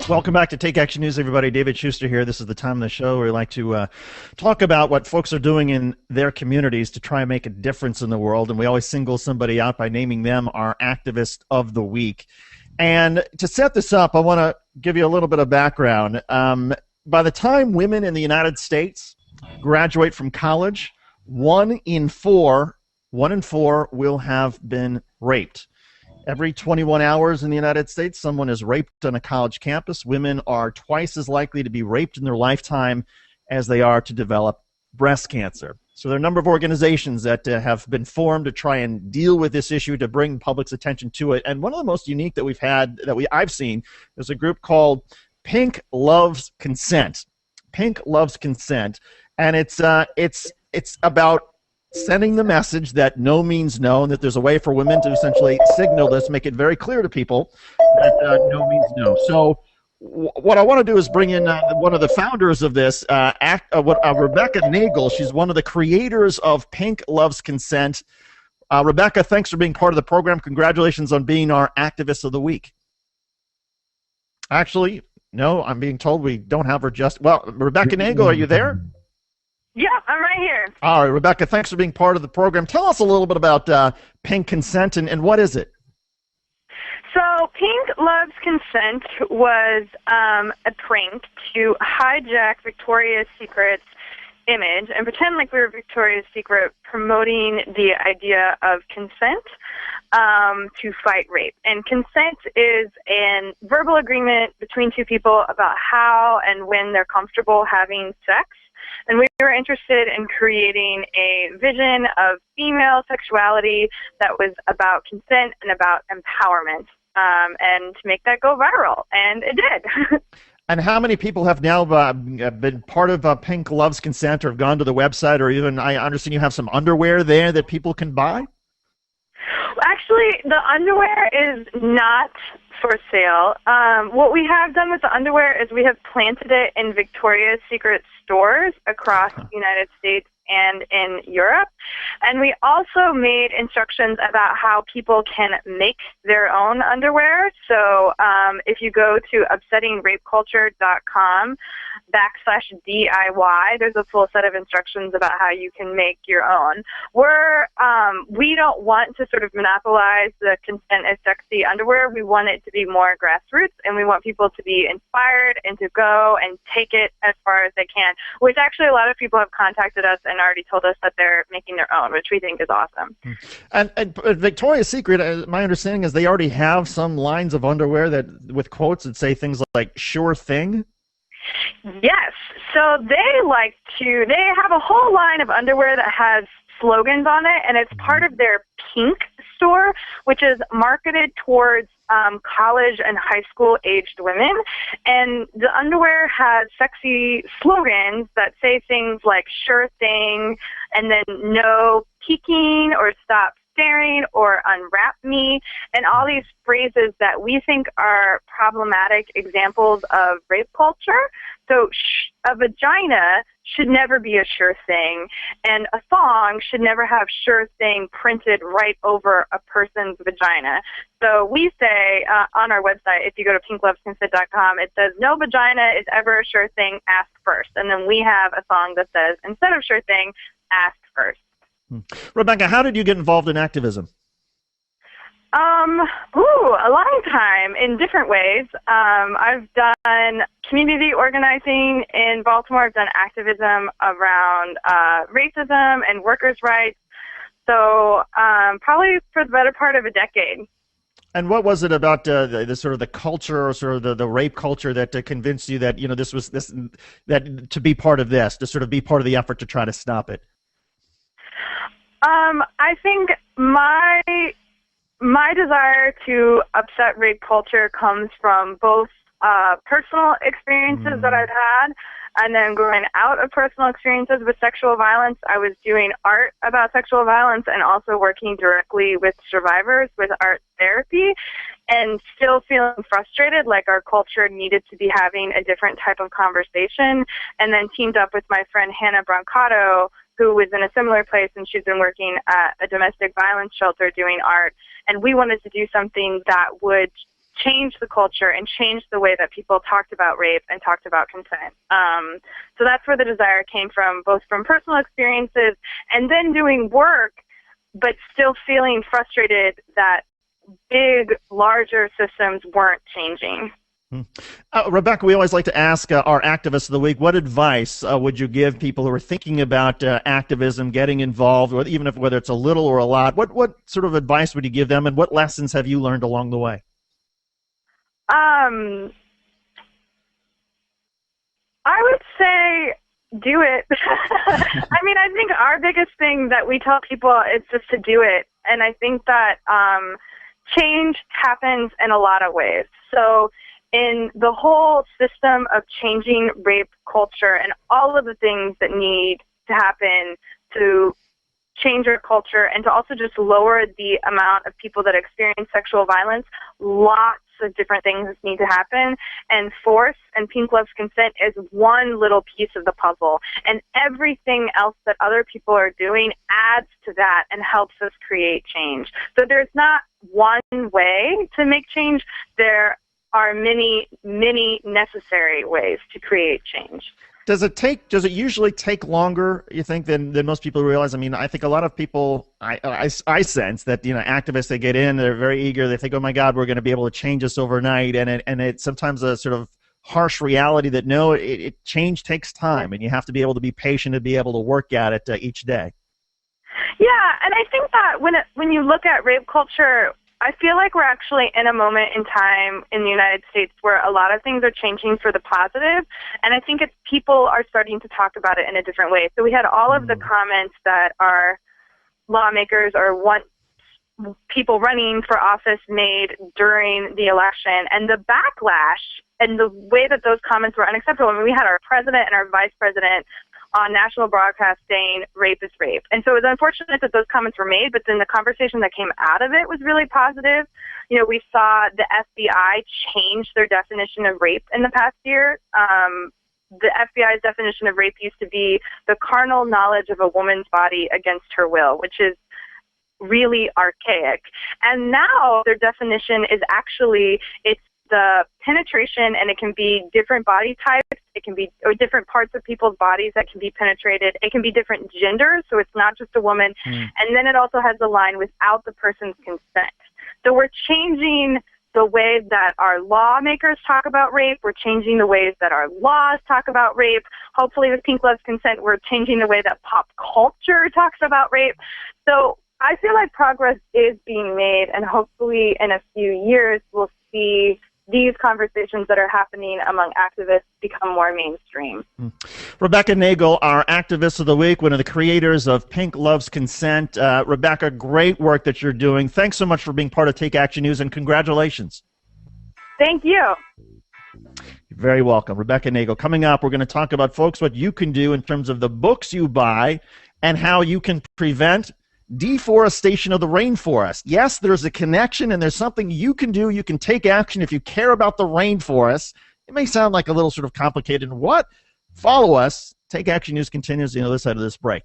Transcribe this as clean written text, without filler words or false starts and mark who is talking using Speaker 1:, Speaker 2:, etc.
Speaker 1: Welcome back to Take Action News, everybody. David Shuster here. This is the time of the show where we like to talk about what folks are doing in their communities to try and make a difference in the world. And we always single somebody out by naming them our Activist of the Week. And to set this up, I want to give you a little bit of background. By the time women in the United States graduate from college, one in four will have been raped. Every 21 hours in the United States, someone is raped on a college campus. Women are twice as likely to be raped in their lifetime as they are to develop breast cancer. So there are a number of organizations that have been formed to try and deal with this issue, to bring public's attention to it. And one of the most unique that I've seen is a group called Pink Loves Consent. Pink Loves Consent, and it's about sending the message that no means no, and that there's a way for women to essentially signal this, make it very clear to people that no means no. So what I want to do is bring in one of the founders of this, Rebecca Nagle. She's one of the creators of Pink Loves Consent. Rebecca, thanks for being part of the program. Congratulations on being our Activist of the Week. Actually, no, I'm being told we don't have her just... Well, Rebecca Nagle, are you there?
Speaker 2: Yeah, I'm right here.
Speaker 1: All right, Rebecca, thanks for being part of the program. Tell us a little bit about Pink Consent and what is it?
Speaker 2: So Pink Loves Consent was a prank to hijack Victoria's Secret's image and pretend like we were Victoria's Secret promoting the idea of consent to fight rape. And consent is a verbal agreement between two people about how and when they're comfortable having sex. And we were interested in creating a vision of female sexuality that was about consent and about empowerment, and to make that go viral. And it did.
Speaker 1: And how many people have now been part of Pink Loves Consent, or have gone to the website, or even, I understand you have some underwear there that people can buy?
Speaker 2: Actually, the underwear is not for sale. What we have done with the underwear is we have planted it in Victoria's Secret stores across the United States and in Europe. And we also made instructions about how people can make their own underwear. So if you go to upsettingrapeculture.com/DIY, there's a full set of instructions about how you can make your own. We don't want to sort of monopolize the consent is sexy underwear. We want it to be more grassroots, and we want people to be inspired and to go and take it as far as they can, which actually a lot of people have contacted us and already told us that they're making their own, which we think is awesome.
Speaker 1: And Victoria's Secret, my understanding is they already have some lines of underwear that with quotes that say things like "sure thing."
Speaker 2: Yes. So they have a whole line of underwear that has slogans on it, and it's part of their Pink store, which is marketed towards college and high school aged women. And the underwear has sexy slogans that say things like "sure thing," and then "no peeking," or "stop staring," or "unwrap me," and all these phrases that we think are problematic examples of rape culture. So a vagina should never be a sure thing, and a thong should never have "sure thing" printed right over a person's vagina. So we say on our website, if you go to pinklovesconsent.com, it says "no vagina is ever a sure thing, ask first." And then we have a song that says, instead of "sure thing," ask first.
Speaker 1: Rebecca, how did you get involved in activism?
Speaker 2: A long time in different ways. I've done community organizing in Baltimore. I've done activism around racism and workers' rights. So probably for the better part of a decade.
Speaker 1: And what was it about the sort of the culture, or sort of the rape culture, that convinced you that that to be part of this, to sort of be part of the effort to try to stop it?
Speaker 2: I think my desire to upset rape culture comes from both personal experiences that I've had, and then growing out of personal experiences with sexual violence. I was doing art about sexual violence and also working directly with survivors with art therapy, and still feeling frustrated, like our culture needed to be having a different type of conversation, and then teamed up with my friend Hannah Brancato, who was in a similar place, and she's been working at a domestic violence shelter doing art. And we wanted to do something that would change the culture and change the way that people talked about rape and talked about consent. So that's where the desire came from, both from personal experiences and then doing work, but still feeling frustrated that big, larger systems weren't changing.
Speaker 1: Rebecca, we always like to ask our activists of the week, what advice would you give people who are thinking about activism, getting involved, or even if whether it's a little or a lot? What sort of advice would you give them, and what lessons have you learned along the way?
Speaker 2: I would say do it. I mean, I think our biggest thing that we tell people is just to do it. And I think that change happens in a lot of ways. So in the whole system of changing rape culture and all of the things that need to happen to change our culture and to also just lower the amount of people that experience sexual violence, lots of different things need to happen. And force and Pink Loves Consent is one little piece of the puzzle. And everything else that other people are doing adds to that and helps us create change. So there's not one way to make change. There are many, many necessary ways to create change.
Speaker 1: Does it usually take longer, you think, than most people realize? I mean, I think a lot of people, I sense that, activists, they get in, they're very eager, they think, oh my God, we're going to be able to change this overnight, and it's sometimes a sort of harsh reality that no, change takes time, and you have to be able to be patient and be able to work at it each day.
Speaker 2: Yeah, and I think that when you look at rape culture, I feel like we're actually in a moment in time in the United States where a lot of things are changing for the positive, and I think people are starting to talk about it in a different way. So we had all of the comments that our lawmakers or people running for office made during the election, and the backlash and the way that those comments were unacceptable. I mean, we had our president and our vice president on national broadcast saying rape is rape. And so it was unfortunate that those comments were made, but then the conversation that came out of it was really positive. We saw the FBI change their definition of rape in the past year. The FBI's definition of rape used to be the carnal knowledge of a woman's body against her will, which is really archaic. And now their definition is actually, it's the penetration, and it can be different body types, it can be or different parts of people's bodies that can be penetrated, it can be different genders, so it's not just a woman, and then it also has the line without the person's consent. So we're changing the way that our lawmakers talk about rape, we're changing the ways that our laws talk about rape. Hopefully with Pink Loves Consent, we're changing the way that pop culture talks about rape. So I feel like progress is being made, and hopefully in a few years we'll see these conversations that are happening among activists become more mainstream.
Speaker 1: Rebecca Nagle, our Activist of the Week, one of the creators of Pink Loves Consent. Rebecca, great work that you're doing. Thanks so much for being part of Take Action News, and congratulations.
Speaker 2: Thank you.
Speaker 1: You're very welcome. Rebecca Nagle. Coming up, we're going to talk about, folks, what you can do in terms of the books you buy and how you can prevent deforestation of the rainforest. Yes, there's a connection, and there's something you can do. You can take action if you care about the rainforest. It may sound like a little sort of complicated. What? Follow us. Take Action News continues on the other side of this break.